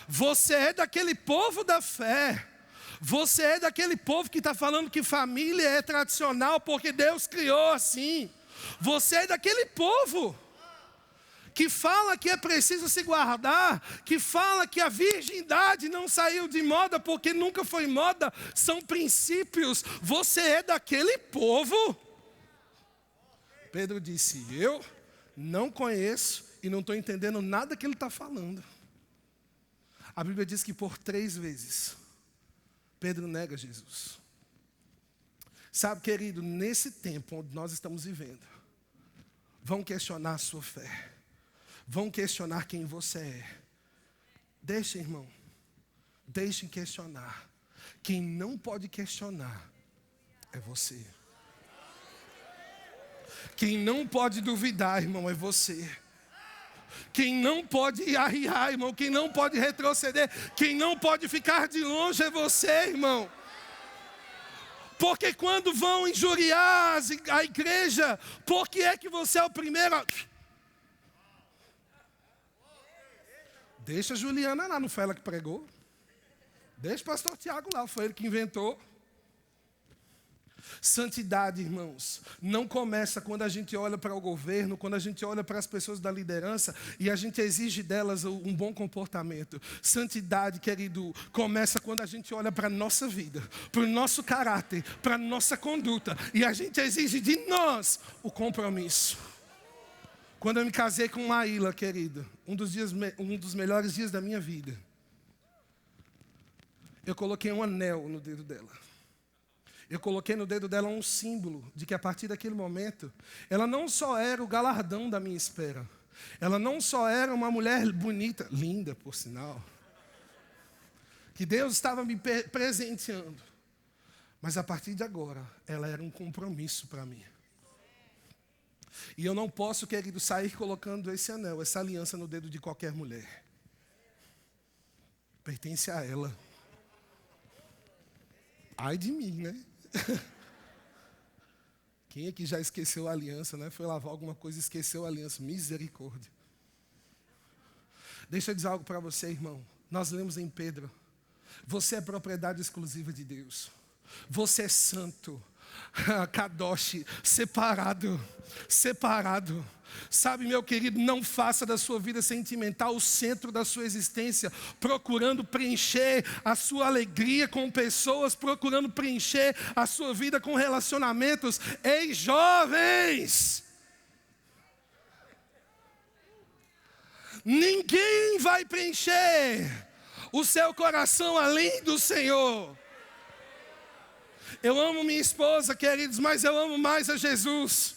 Você é daquele povo da fé. Você é daquele povo que está falando que família é tradicional porque Deus criou assim. Você é daquele povo que fala que é preciso se guardar, que fala que a virgindade não saiu de moda porque nunca foi moda, são princípios. Você é daquele povo. Pedro disse, eu não conheço e não estou entendendo nada que ele está falando. A Bíblia diz que por 3 vezes, Pedro nega Jesus. Sabe, querido, nesse tempo onde nós estamos vivendo, vão questionar a sua fé. Vão questionar quem você é. Deixem, irmão. Deixem questionar. Quem não pode questionar é você. Quem não pode duvidar, irmão, é você. Quem não pode arriar, irmão, quem não pode retroceder, quem não pode ficar de longe é você, irmão. Porque quando vão injuriar a igreja, por que é que você é o primeiro? Deixa a Juliana lá, não foi ela que pregou. Deixa o pastor Tiago lá, foi ele que inventou. Santidade, irmãos, não começa quando a gente olha para o governo, quando a gente olha para as pessoas da liderança e a gente exige delas um bom comportamento. Santidade, querido, começa quando a gente olha para a nossa vida, para o nosso caráter, para a nossa conduta e a gente exige de nós o compromisso. Quando eu me casei com Maíla, querido, um dos melhores dias da minha vida, eu coloquei um anel no dedo dela. Eu coloquei no dedo dela um símbolo de que a partir daquele momento, ela não só era o galardão da minha espera. Ela não só era uma mulher bonita, linda por sinal, que Deus estava me presenteando. Mas a partir de agora, ela era um compromisso para mim. E eu não posso, querido, sair colocando esse anel, essa aliança no dedo de qualquer mulher. Pertence a ela. Ai de mim, né? Quem aqui já esqueceu a aliança, né? Foi lavar alguma coisa e esqueceu a aliança. Misericórdia. Deixa eu dizer algo para você, irmão. Nós lemos em Pedro. Você é propriedade exclusiva de Deus. Você é santo. Kadosh, separado. Sabe, meu querido, não faça da sua vida sentimental o centro da sua existência, procurando preencher a sua alegria com pessoas, procurando preencher a sua vida com relacionamentos. Ei, jovens! Ninguém vai preencher o seu coração além do Senhor. Eu amo minha esposa, queridos, mas eu amo mais a Jesus.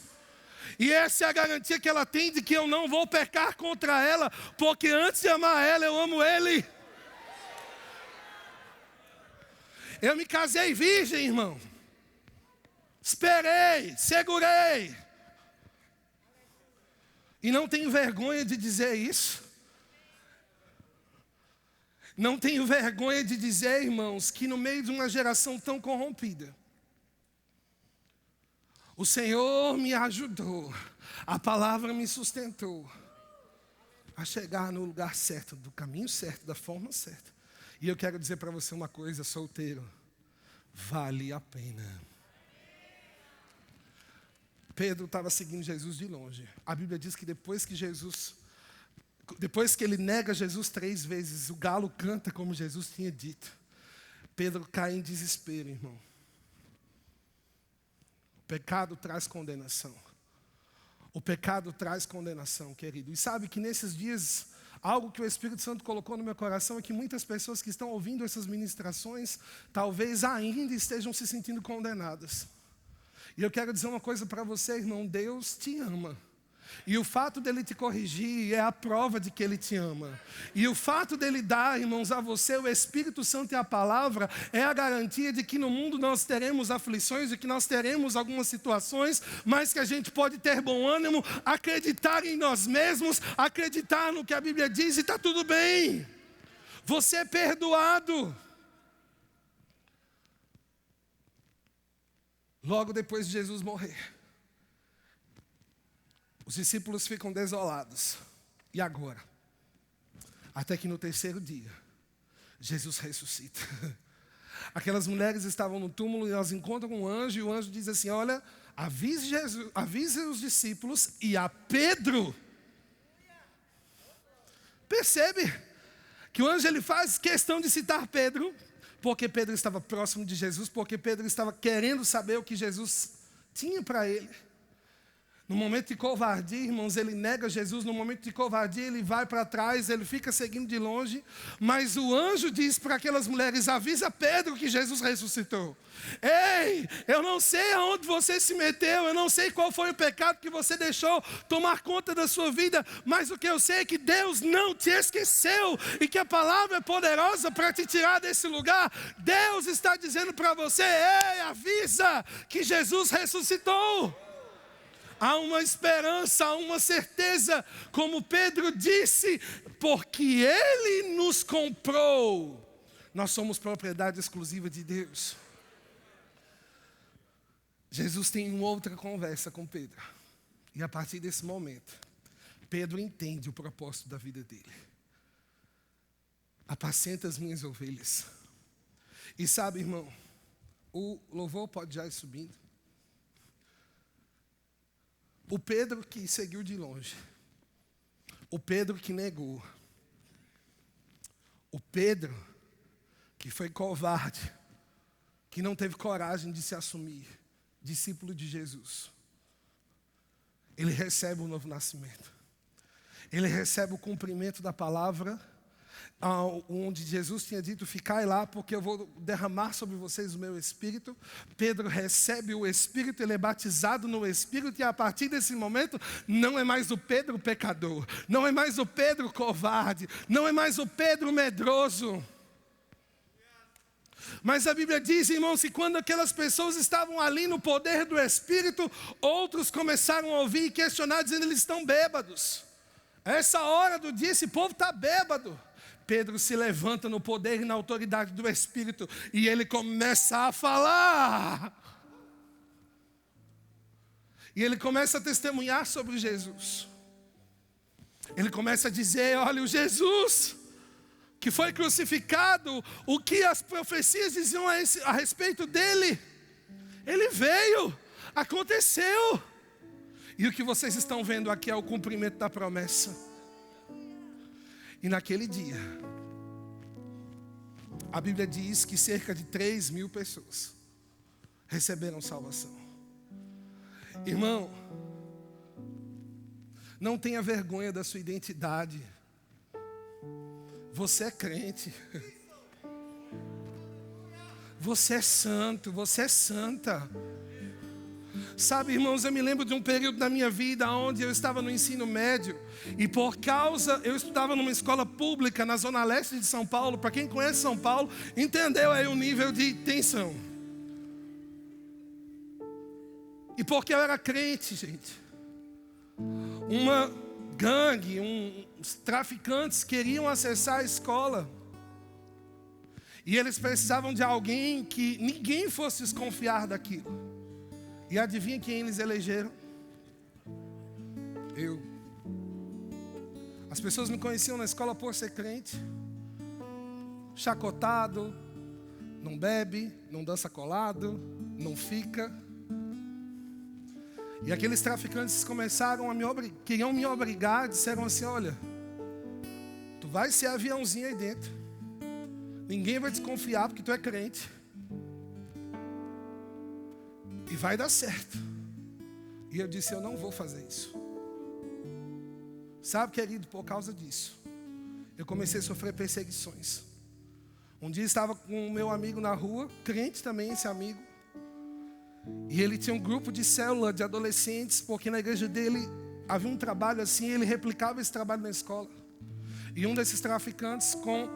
E essa é a garantia que ela tem de que eu não vou pecar contra ela, porque antes de amar ela, eu amo Ele. Eu me casei virgem, irmão. Esperei, segurei. E não tenho vergonha de dizer isso. Não tenho vergonha de dizer, irmãos, que no meio de uma geração tão corrompida, o Senhor me ajudou, a palavra me sustentou a chegar no lugar certo, do caminho certo, da forma certa. E eu quero dizer para você uma coisa, solteiro, vale a pena. Pedro estava seguindo Jesus de longe. A Bíblia diz que depois que ele nega Jesus 3 vezes, o galo canta como Jesus tinha dito. Pedro cai em desespero, irmão. O pecado traz condenação. O pecado traz condenação, querido. E sabe que nesses dias, algo que o Espírito Santo colocou no meu coração é que muitas pessoas que estão ouvindo essas ministrações, talvez ainda estejam se sentindo condenadas. E eu quero dizer uma coisa para você, irmão, Deus te ama. E o fato dele te corrigir é a prova de que ele te ama. E o fato dele dar, irmãos, a você o Espírito Santo e a palavra é a garantia de que no mundo nós teremos aflições, de que nós teremos algumas situações, mas que a gente pode ter bom ânimo, acreditar em nós mesmos, acreditar no que a Bíblia diz e está tudo bem. Você é perdoado. Logo depois de Jesus morrer, os discípulos ficam desolados. E agora? Até que no 3º dia, Jesus ressuscita. Aquelas mulheres estavam no túmulo e elas encontram um anjo. E o anjo diz assim, olha, avise os discípulos e a Pedro. Percebe que o anjo ele faz questão de citar Pedro, porque Pedro estava próximo de Jesus, porque Pedro estava querendo saber o que Jesus tinha para ele. No momento de covardia, irmãos, ele nega Jesus. No momento de covardia, ele vai para trás, ele fica seguindo de longe. Mas o anjo diz para aquelas mulheres, avisa Pedro que Jesus ressuscitou. Ei, eu não sei aonde você se meteu, eu não sei qual foi o pecado que você deixou tomar conta da sua vida, mas o que eu sei é que Deus não te esqueceu e que a palavra é poderosa para te tirar desse lugar. Deus está dizendo para você, ei, avisa que Jesus ressuscitou. Há uma esperança, há uma certeza, como Pedro disse, porque Ele nos comprou. Nós somos propriedade exclusiva de Deus. Jesus tem uma outra conversa com Pedro. E a partir desse momento, Pedro entende o propósito da vida dele. Apacenta as minhas ovelhas. E sabe, irmão, o louvor pode já ir subindo. O Pedro que seguiu de longe. O Pedro que negou. O Pedro que foi covarde. Que não teve coragem de se assumir discípulo de Jesus. Ele recebe o novo nascimento. Ele recebe o cumprimento da palavra, onde Jesus tinha dito, ficai lá, porque eu vou derramar sobre vocês o meu Espírito. Pedro recebe o Espírito, ele é batizado no Espírito, e a partir desse momento, não é mais o Pedro pecador, não é mais o Pedro covarde, não é mais o Pedro medroso. Mas a Bíblia diz, irmãos, que quando aquelas pessoas estavam ali no poder do Espírito, outros começaram a ouvir e questionar, dizendo: eles estão bêbados. A essa hora do dia esse povo está bêbado. Pedro se levanta no poder e na autoridade do Espírito e ele começa a falar. E ele começa a testemunhar sobre Jesus. Ele começa a dizer: olha, o Jesus que foi crucificado, o que as profecias diziam a respeito dele, ele veio, aconteceu. E o que vocês estão vendo aqui é o cumprimento da promessa. E naquele dia, a Bíblia diz que cerca de 3.000 pessoas receberam salvação. Irmão, não tenha vergonha da sua identidade. Você é crente. Você é santo, você é santa. Sabe, irmãos, eu me lembro de um período da minha vida onde eu estava no ensino médio e eu estudava numa escola pública na zona leste de São Paulo. Para quem conhece São Paulo, entendeu aí o nível de tensão. E porque eu era crente, gente, uma gangue, uns traficantes queriam acessar a escola. E eles precisavam de alguém que ninguém fosse desconfiar daquilo. E adivinha quem eles elegeram? Eu. As pessoas me conheciam na escola por ser crente. Chacotado, não bebe, não dança colado, não fica. E aqueles traficantes começaram queriam me obrigar, disseram assim: olha, tu vai ser aviãozinho aí dentro. Ninguém vai desconfiar porque tu é crente. E vai dar certo. E eu disse: eu não vou fazer isso. Sabe, querido, por causa disso, eu comecei a sofrer perseguições. Um dia estava com o meu amigo na rua, crente também esse amigo. E ele tinha um grupo de célula de adolescentes, porque na igreja dele havia um trabalho assim, ele replicava esse trabalho na escola. E um desses traficantes, com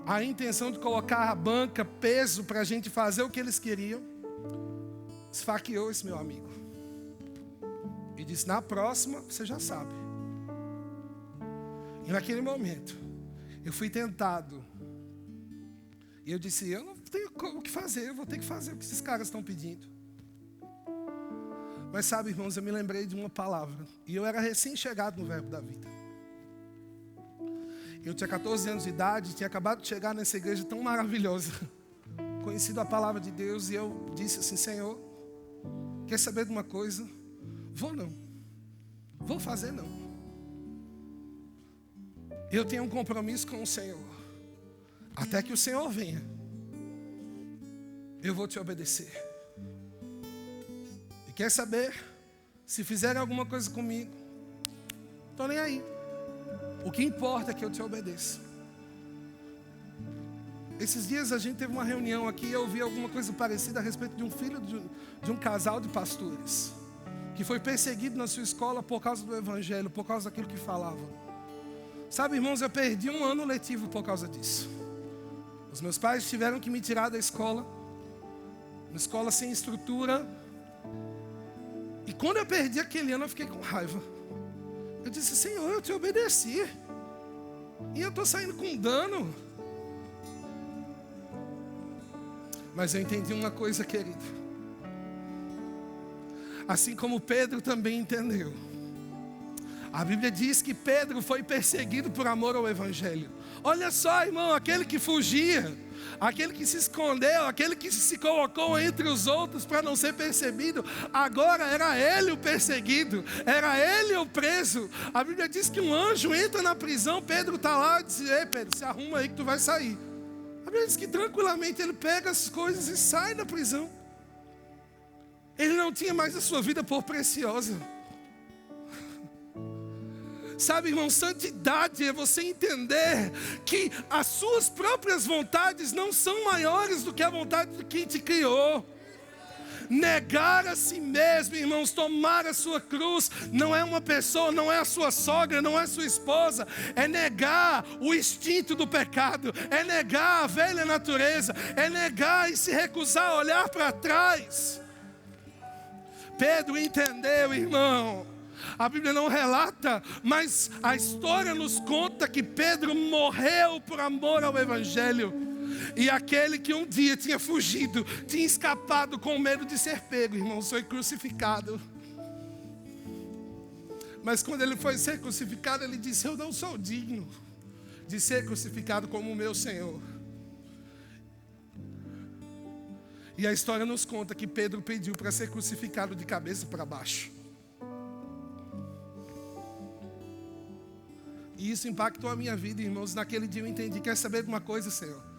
a intenção de colocar a banca, peso para a gente fazer o que eles queriam, esfaqueou esse meu amigo. E disse: na próxima, você já sabe. E naquele momento, eu fui tentado. E eu disse: eu não tenho o que fazer, eu vou ter que fazer o que esses caras estão pedindo. Mas sabe, irmãos, eu me lembrei de uma palavra. E eu era recém-chegado no Verbo da Vida. Eu tinha 14 anos de idade, tinha acabado de chegar nessa igreja tão maravilhosa, conhecido a palavra de Deus. E eu disse assim: Senhor, quer saber de uma coisa? Vou não. Vou fazer não. Eu tenho um compromisso com o Senhor. Até que o Senhor venha, eu vou te obedecer. E quer saber? Se fizerem alguma coisa comigo, estou nem aí. O que importa é que eu te obedeça. Esses dias a gente teve uma reunião aqui e eu ouvi alguma coisa parecida a respeito de um filho de um casal de pastores que foi perseguido na sua escola por causa do evangelho, por causa daquilo que falavam. Sabe, irmãos, eu perdi um ano letivo por causa disso. Os meus pais tiveram que me tirar da escola, uma escola sem estrutura. E quando eu perdi aquele ano, eu fiquei com raiva. Eu disse: Senhor, eu te obedeci e eu estou saindo com dano. Mas eu entendi uma coisa, querido. Assim como Pedro também entendeu. A Bíblia diz que Pedro foi perseguido por amor ao Evangelho. Olha só, irmão, aquele que fugia, aquele que se escondeu, aquele que se colocou entre os outros para não ser percebido, agora era ele o perseguido, era ele o preso. A Bíblia diz que um anjo entra na prisão, Pedro está lá e diz: ei, Pedro, se arruma aí que tu vai sair. A Bíblia diz que tranquilamente ele pega as coisas e sai da prisão. Ele não tinha mais a sua vida por preciosa. Sabe, irmão, santidade é você entender que as suas próprias vontades não são maiores do que a vontade de quem te criou. Negar a si mesmo, irmãos, tomar a sua cruz, não é uma pessoa, não é a sua sogra, não é a sua esposa, é negar o instinto do pecado, é negar a velha natureza, é negar e se recusar a olhar para trás. Pedro entendeu, irmão. A Bíblia não relata, mas a história nos conta que Pedro morreu por amor ao Evangelho. E aquele que um dia tinha fugido, tinha escapado com medo de ser pego, irmão, foi crucificado. Mas quando ele foi ser crucificado, ele disse: eu não sou digno de ser crucificado como o meu Senhor. E a história nos conta que Pedro pediu para ser crucificado de cabeça para baixo. E isso impactou a minha vida, irmãos. Naquele dia eu entendi: quer saber de uma coisa, Senhor?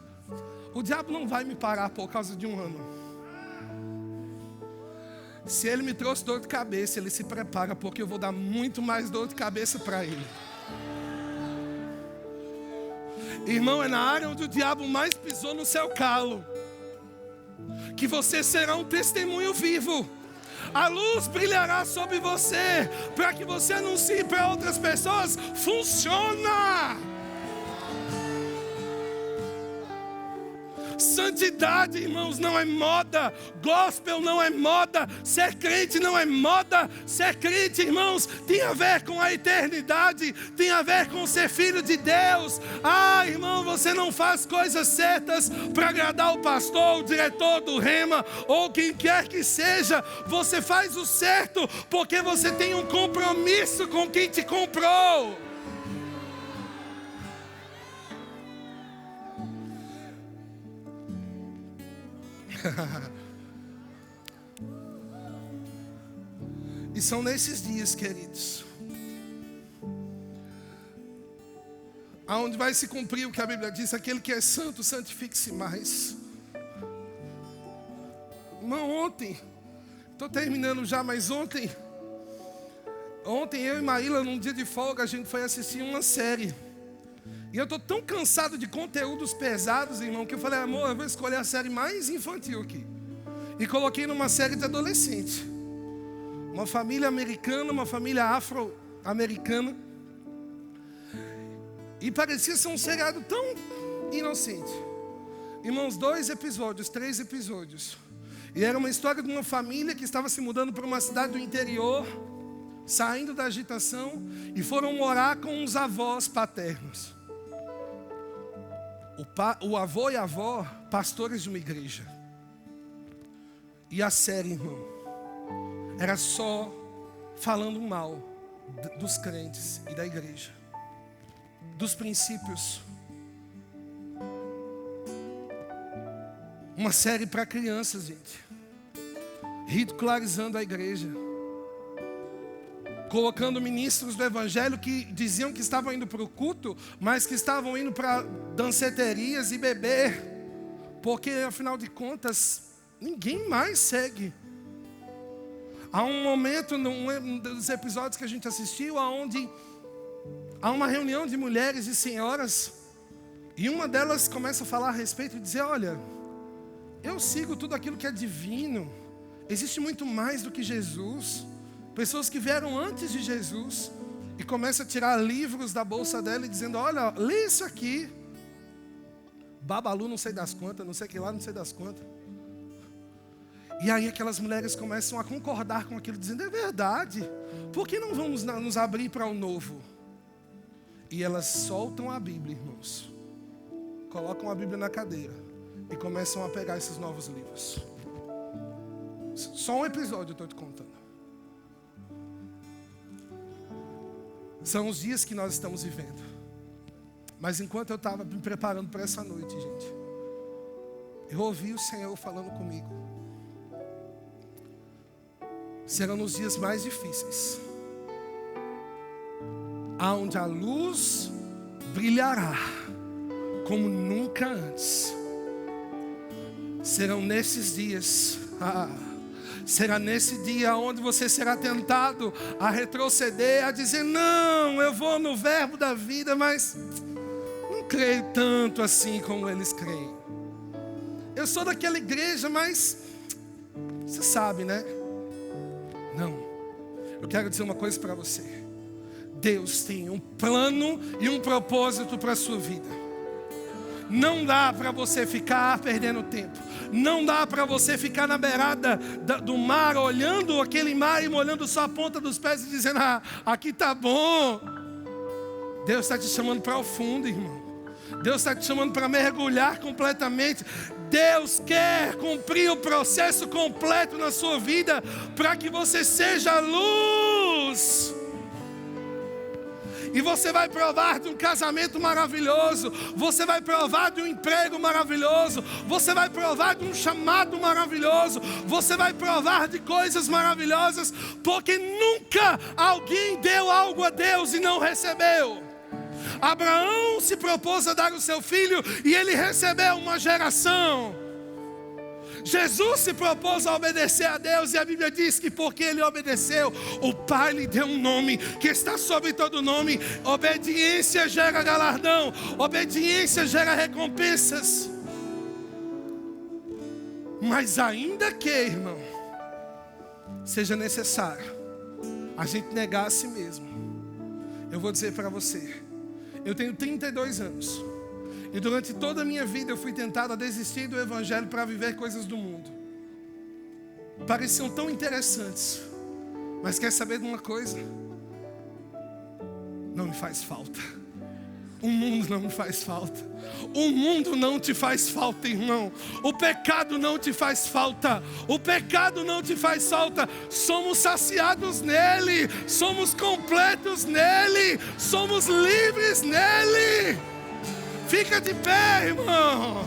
O diabo não vai me parar por causa de um ano. Se ele me trouxe dor de cabeça, ele se prepara, porque eu vou dar muito mais dor de cabeça para ele. Irmão, é na área onde o diabo mais pisou no seu calo que você será um testemunho vivo. A luz brilhará sobre você, para que você anuncie para outras pessoas: funciona! Santidade, irmãos, não é moda. Gospel não é moda. Ser crente não é moda. Ser crente, irmãos, tem a ver com a eternidade. Tem a ver com ser filho de Deus. Ah, irmão, você não faz coisas certas para agradar o pastor, o diretor do Rema, ou quem quer que seja. Você faz o certo porque você tem um compromisso com quem te comprou. E são nesses dias, queridos, aonde vai se cumprir o que a Bíblia diz: aquele que é santo, santifique-se mais. Irmão, ontem, estou terminando já, mas ontem eu e Maíla, num dia de folga, a gente foi assistir uma série. E eu estou tão cansado de conteúdos pesados, irmão, que eu falei: amor, eu vou escolher a série mais infantil aqui. E coloquei numa série de adolescente. Uma família americana, uma família afro-americana. E parecia ser um seriado tão inocente. Irmãos, 2 episódios, 3 episódios. E era uma história de uma família que estava se mudando para uma cidade do interior, saindo da agitação, e foram morar com os avós paternos. O avô e a avó, pastores de uma igreja. E a série, irmão, era só falando mal dos crentes e da igreja, dos princípios. Uma série para crianças, gente, ridicularizando a igreja, colocando ministros do evangelho que diziam que estavam indo para o culto, mas que estavam indo para danceterias e beber, porque afinal de contas ninguém mais segue. Há um momento num dos episódios que a gente assistiu, onde há uma reunião de mulheres e senhoras, e uma delas começa a falar a respeito e dizer: olha, eu sigo tudo aquilo que é divino, existe muito mais do que Jesus. Pessoas que vieram antes de Jesus, e começa a tirar livros da bolsa dela e dizendo: olha, lê isso aqui. Babalu não sei das quantas, não sei que lá, não sei das quantas. E aí aquelas mulheres começam a concordar com aquilo, dizendo: é verdade, por que não vamos nos abrir para o novo? E elas soltam a Bíblia, irmãos, colocam a Bíblia na cadeira e começam a pegar esses novos livros. Só um episódio eu estou te contando. São os dias que nós estamos vivendo. Mas enquanto eu estava me preparando para essa noite, gente, eu ouvi o Senhor falando comigo. Serão nos dias mais difíceis, aonde a luz brilhará como nunca antes. Serão nesses dias, será nesse dia onde você será tentado a retroceder, a dizer: não, eu vou no verbo da vida, mas não creio tanto assim como eles creem. Eu sou daquela igreja, mas Você sabe, né? Não. Eu quero dizer uma coisa para você. Deus tem um plano e um propósito para a sua vida. Não dá para você ficar perdendo tempo. Não dá para você ficar na beirada do mar, olhando aquele mar e molhando só a ponta dos pés e dizendo: ah, aqui tá bom. Deus está te chamando para o fundo, irmão. Deus está te chamando para mergulhar completamente. Deus quer cumprir o processo completo na sua vida, para que você seja luz. E você vai provar de um casamento maravilhoso. Você vai provar de um emprego maravilhoso. Você vai provar de um chamado maravilhoso. Você vai provar de coisas maravilhosas. Porque nunca alguém deu algo a Deus e não recebeu. Abraão se propôs a dar o seu filho e ele recebeu uma geração. Jesus se propôs a obedecer a Deus, e a Bíblia diz que porque ele obedeceu, o Pai lhe deu um nome que está sobre todo nome. Obediência gera galardão, obediência gera recompensas. Mas ainda que, irmão, seja necessário a gente negar a si mesmo, eu vou dizer para você, eu tenho 32 anos. E durante toda a minha vida eu fui tentado a desistir do Evangelho para viver coisas do mundo. Pareciam tão interessantes. Mas quer saber de uma coisa? Não me faz falta. O mundo não me faz falta. O mundo não te faz falta, irmão. O pecado não te faz falta. O pecado não te faz falta. Somos saciados nele. Somos completos nele. Somos livres nele. Fica de pé, irmão.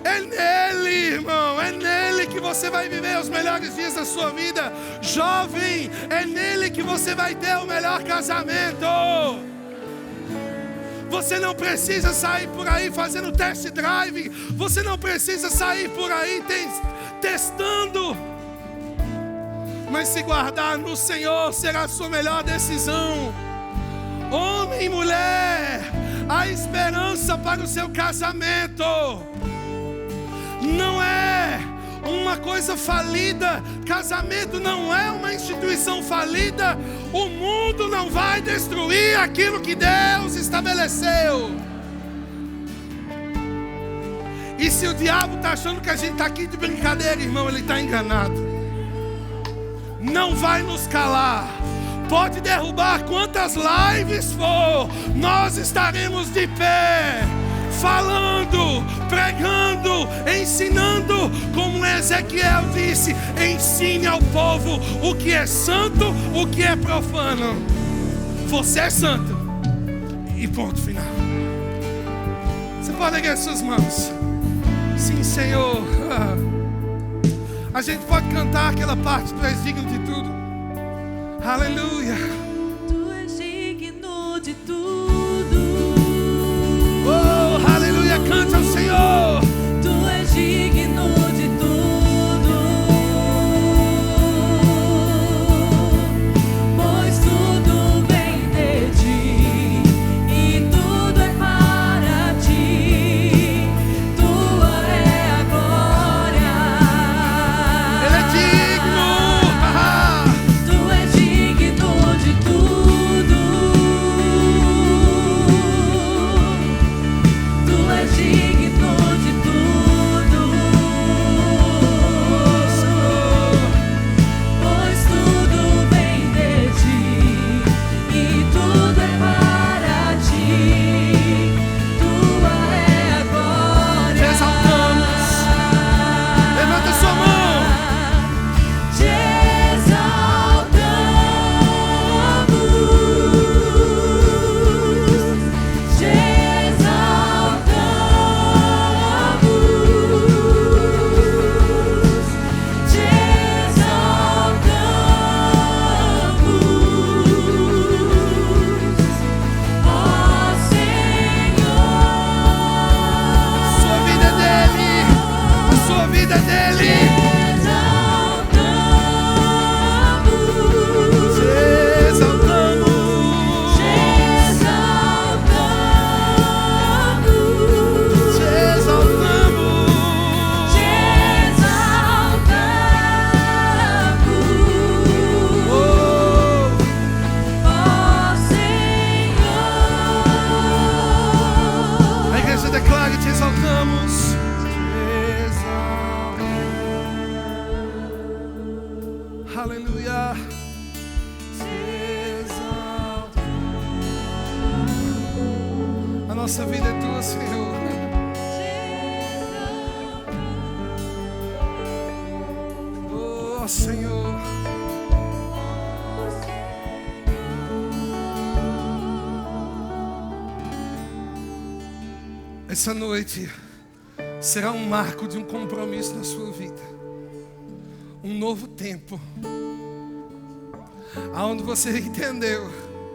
É nele, irmão. É nele que você vai viver os melhores dias da sua vida. Jovem, é nele que você vai ter o melhor casamento. Você não precisa sair por aí fazendo test drive. Você não precisa sair por aí testando. Mas se guardar no Senhor será a sua melhor decisão. Homem e mulher, a esperança para o seu casamento não é uma coisa falida. Casamento não é uma instituição falida. O mundo não vai destruir aquilo que Deus estabeleceu. E se o diabo está achando que a gente está aqui de brincadeira, irmão, ele está enganado. Não vai nos calar. Pode derrubar quantas lives for, nós estaremos de pé, falando, pregando, ensinando, como Ezequiel disse: ensine ao povo o que é santo, o que é profano. Você é santo, e ponto final. Você pode erguer suas mãos. Sim, Senhor. A gente pode cantar aquela parte: tu és digno de tudo. Aleluia. Tu és digno de tudo. Oh, aleluia, canta ao Senhor. Tu és digno de tudo. Pois tudo vem de ti e tudo é para ti. Tua é a glória. Ele é digno. Tu és digno de tudo. Aleluia. A nossa vida é tua, Senhor. Oh, Senhor. Essa noite será um marco de um compromisso na sua vida. Um novo tempo. Aonde você entendeu